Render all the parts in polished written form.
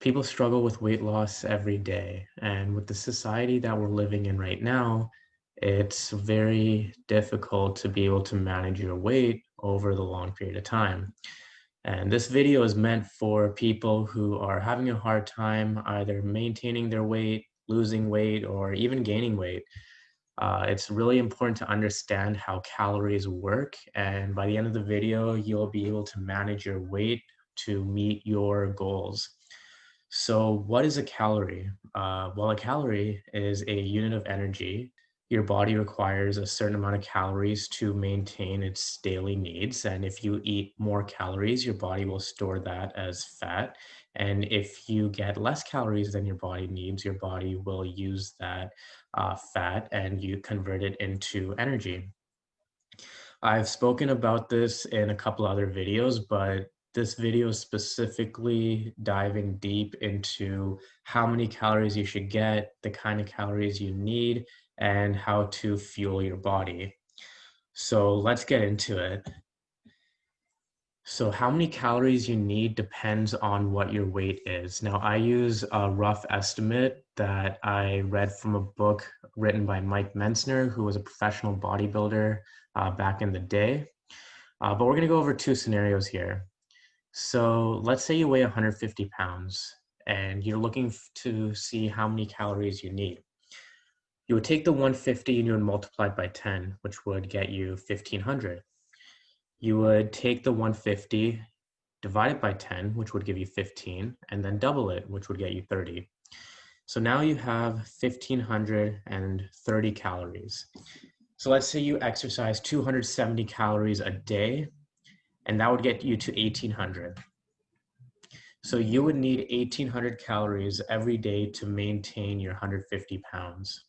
People struggle with weight loss every day. And with the society that we're living in right now, it's very difficult to be able to manage your weight over the long period of time. And this video is meant for people who are having a hard time either maintaining their weight, losing weight, or even gaining weight. It's really important to understand how calories work. And by the end of the video, you'll be able to manage your weight to meet your goals. So, what is a calorie? Well, a calorie is a unit of energy. Your body requires a certain amount of calories to maintain its daily needs. And if you eat more calories, your body will store that as fat. And if you get less calories than your body needs, your body will use that fat and you convert it into energy. I've spoken about this in a couple other videos, but this video is specifically diving deep into how many calories you should get, the kind of calories you need, and how to fuel your body. So let's get into it. So how many calories you need depends on what your weight is. Now, I use a rough estimate that I read from a book written by Mike Mensner, who was a professional bodybuilder back in the day. But we're going to go over two scenarios here. So let's say you weigh 150 pounds and you're looking to see how many calories you need. You would take the 150 and you would multiply it by 10, which would get you 1500. You would take the 150, divide it by 10, which would give you 15, and then double it, which would get you 30. So now you have 1530 calories. So let's say you exercise 270 calories a day, and that would get you to 1800. So you would need 1800 calories every day to maintain your 150 pounds.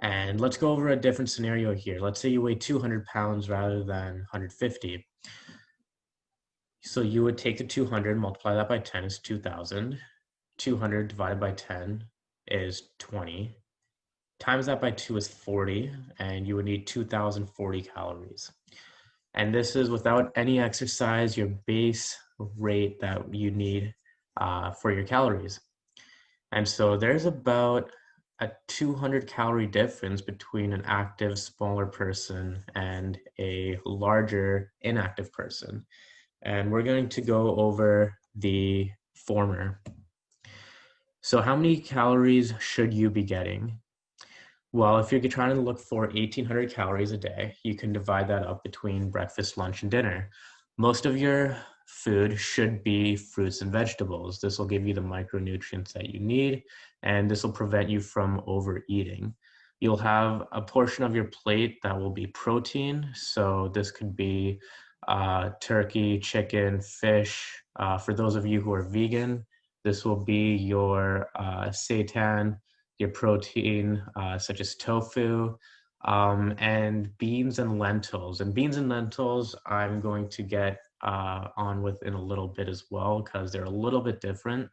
And let's go over a different scenario here. Let's say you weigh 200 pounds rather than 150. So you would take the 200, multiply that by 10 is 2000. 200 divided by 10 is 20. Times that by 2 is 40, and you would need 2040 calories. And this is without any exercise, your base rate that you need for your calories. And so there's about a 200 calorie difference between an active, smaller person and a larger, inactive person. And we're going to go over the former. So how many calories should you be getting? Well, if you're trying to look for 1800 calories a day, you can divide that up between breakfast, lunch, and dinner. Most of your food should be fruits and vegetables. This will give you the micronutrients that you need, and this will prevent you from overeating. You'll have a portion of your plate that will be protein. So this could be turkey, chicken, fish. For those of you who are vegan, this will be your seitan, your protein, such as tofu, and beans and lentils. And beans and lentils, I'm going to get on with in a little bit as well, because they're a little bit different.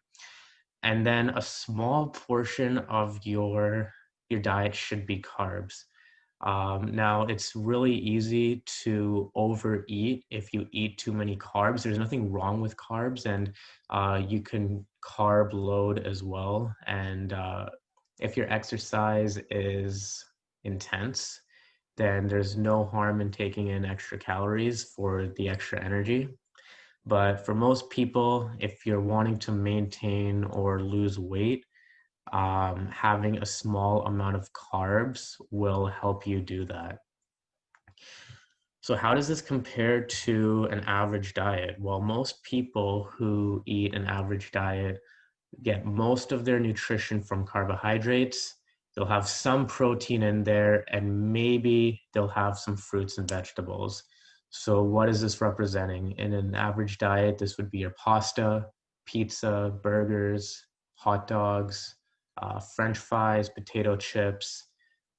And then a small portion of your diet should be carbs. Now, it's really easy to overeat if you eat too many carbs. There's nothing wrong with carbs, and you can carb load as well. And if your exercise is intense, then there's no harm in taking in extra calories for the extra energy. But for most people, if you're wanting to maintain or lose weight, having a small amount of carbs will help you do that. So how does this compare to an average diet? Well, most people who eat an average diet get most of their nutrition from carbohydrates. They'll have some protein in there, and maybe they'll have some fruits and vegetables. So what is this representing? In an average diet, this would be your pasta, pizza, burgers, hot dogs, French fries, potato chips.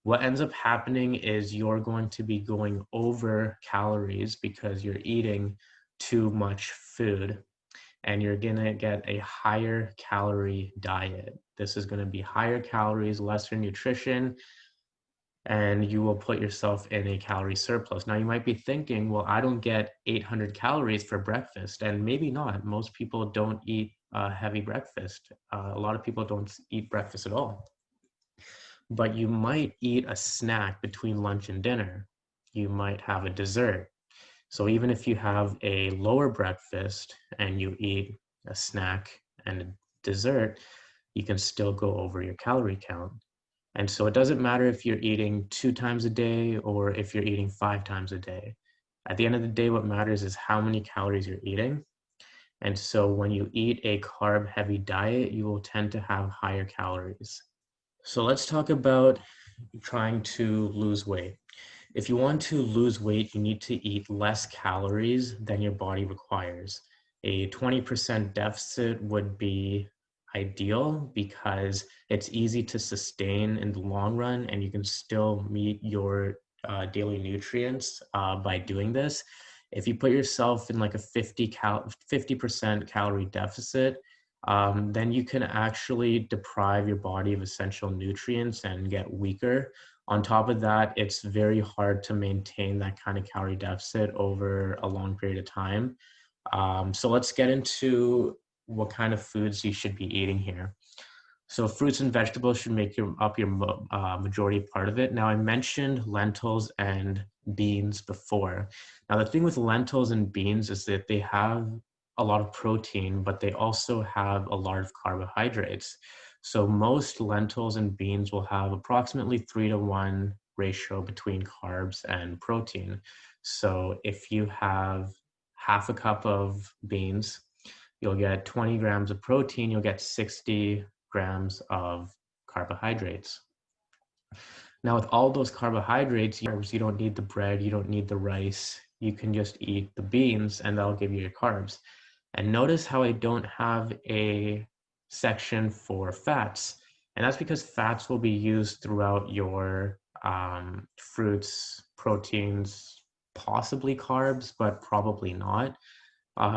What ends up happening is you're going to be going over calories because you're eating too much food, and you're going to get a higher calorie diet. This is going to be higher calories, lesser nutrition, and you will put yourself in a calorie surplus. Now, you might be thinking, well, I don't get 800 calories for breakfast, and maybe not. Most people don't eat a heavy breakfast. A lot of people don't eat breakfast at all, but you might eat a snack between lunch and dinner. You might have a dessert. So even if you have a lower breakfast and you eat a snack and a dessert, you can still go over your calorie count. And so it doesn't matter if you're eating 2 times a day or if you're eating 5 times a day. At the end of the day, what matters is how many calories you're eating. And so when you eat a carb heavy diet, you will tend to have higher calories. So let's talk about trying to lose weight. If you want to lose weight, you need to eat less calories than your body requires. A 20% deficit would be ideal because it's easy to sustain in the long run and you can still meet your daily nutrients by doing this. If you put yourself in like a 50% calorie deficit, then you can actually deprive your body of essential nutrients and get weaker. On top of that, it's very hard to maintain that kind of calorie deficit over a long period of time. So let's get into what kind of foods you should be eating here. So fruits and vegetables should make up your majority part of it. Now I mentioned lentils and beans before. Now the thing with lentils and beans is that they have a lot of protein, but they also have a lot of carbohydrates. So most lentils and beans will have approximately 3-to-1 ratio between carbs and protein. So if you have half a cup of beans, you'll get 20 grams of protein, you'll get 60 grams of carbohydrates. Now with all those carbohydrates, you don't need the bread, you don't need the rice, you can just eat the beans and that'll give you your carbs. And notice how I don't have a section for fats. And that's because fats will be used throughout your fruits, proteins, possibly carbs, but probably not.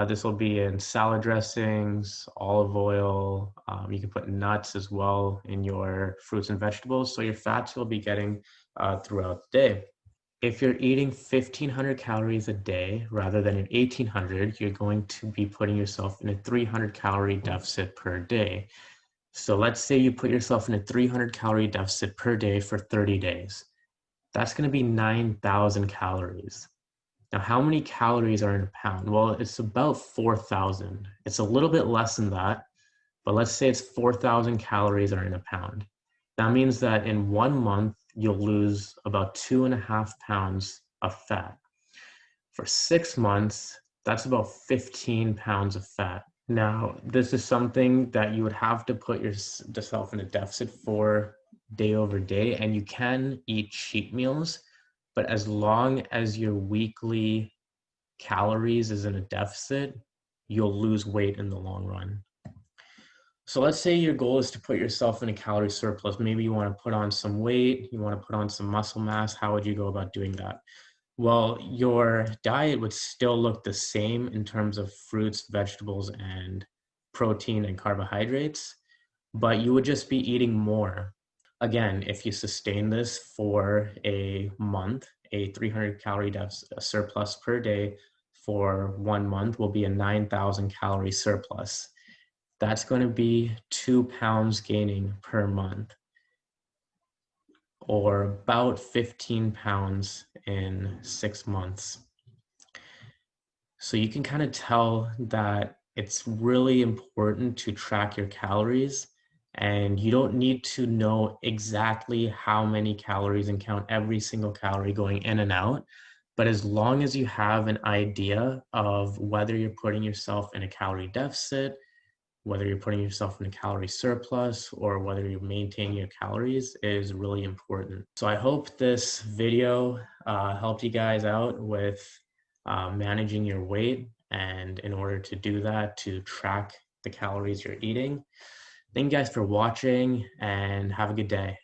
This will be in salad dressings, olive oil. You can put nuts as well in your fruits and vegetables. So your fats you'll be getting throughout the day. If you're eating 1,500 calories a day rather than an 1,800, you're going to be putting yourself in a 300 calorie deficit per day. So let's say you put yourself in a 300 calorie deficit per day for 30 days. That's going to be 9,000 calories. Now, how many calories are in a pound? Well, it's about 4,000. It's a little bit less than that, but let's say it's 4,000 calories are in a pound. That means that in 1 month, you'll lose about 2.5 pounds of fat. For 6 months, that's about 15 pounds of fat. Now, this is something that you would have to put yourself in a deficit for day over day, and you can eat cheat meals, but as long as your weekly calories is in a deficit, you'll lose weight in the long run. So let's say your goal is to put yourself in a calorie surplus. Maybe you want to put on some weight, you want to put on some muscle mass. How would you go about doing that? Well, your diet would still look the same in terms of fruits, vegetables, and protein and carbohydrates, but you would just be eating more. Again, if you sustain this for a month, a 300 calorie surplus per day for 1 month will be a 9,000 calorie surplus. That's going to be 2 pounds gaining per month, or about 15 pounds in 6 months. So you can kind of tell that it's really important to track your calories, and you don't need to know exactly how many calories and count every single calorie going in and out. But as long as you have an idea of whether you're putting yourself in a calorie deficit, whether you're putting yourself in a calorie surplus, or whether you're maintaining your calories is really important. So I hope this video helped you guys out with managing your weight, and in order to do that, to track the calories you're eating. Thank you guys for watching and have a good day.